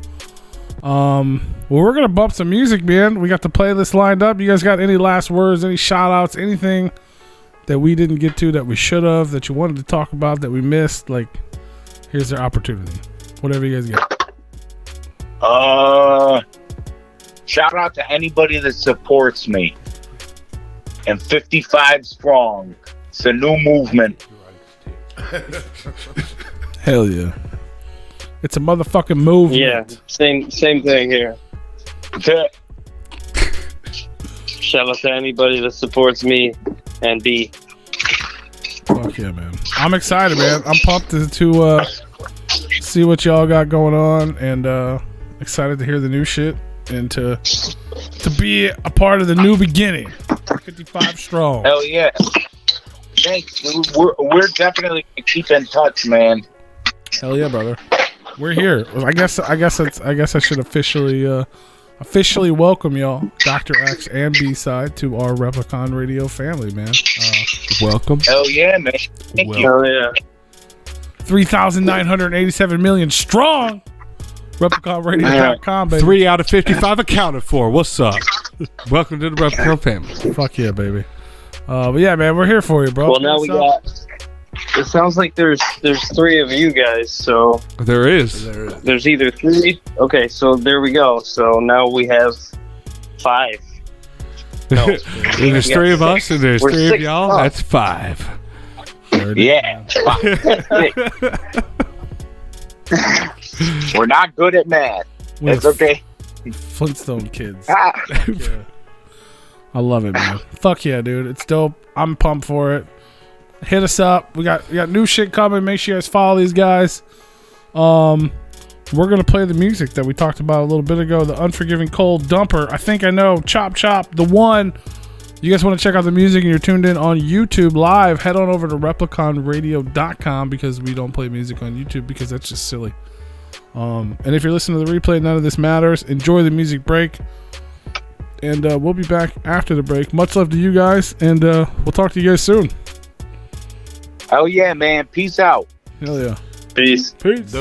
Well, we're gonna bump some music, man. We got the playlist lined up. You guys got any last words, any shout outs, anything that we didn't get to that we should have, that you wanted to talk about that we missed? Like, here's their opportunity. Whatever you guys get. Shout out to anybody that supports me. And 55 Strong. It's a new movement. Hell yeah. It's a motherfucking movement. Yeah, same thing here. Shout out to anybody that supports me and B. Fuck yeah, man. I'm excited, man. I'm pumped to see what y'all got going on, and excited to hear the new shit and to be a part of the new beginning. 55 Strong. Hell yeah. Thanks, dude. We're definitely gonna keep in touch, man. Hell yeah, brother. We're here. I guess I should officially welcome y'all, Dr. X and B-Side, to our Replicon Radio family, man. Welcome. Hell yeah, man. Thank you. Hell yeah. 3,987 million strong. RepliconRadio.com, baby. 3 out of 55 accounted for. What's up? Welcome to the Replicon family. Fuck yeah, baby. But yeah, man, we're here for you, bro. Well, now we got. It sounds like there's 3 of you guys, so There is. there's either 3. Okay, so there we go. So now we have 5. No, There's 3 of us and there's We're 3 of 6 y'all. up. That's 5. Yeah. We're not good at math. We're It's okay. Flintstone kids. Ah. Yeah. I love it, man. Fuck yeah, dude. It's dope. I'm pumped for it. Hit us up. We got new shit coming. Make sure you guys follow these guys. We're gonna play the music that we talked about a little bit ago. The Unforgiving Cold Dumper. I think I know. Chop Chop. The one. You guys want to check out the music and you're tuned in on YouTube live, head on over to repliconradio.com, because we don't play music on YouTube because that's just silly. And if you're listening to the replay, none of this matters. Enjoy the music break. And we'll be back after the break. Much love to you guys, and we'll talk to you guys soon. Hell yeah, man. Peace out. Hell yeah. Peace. Peace.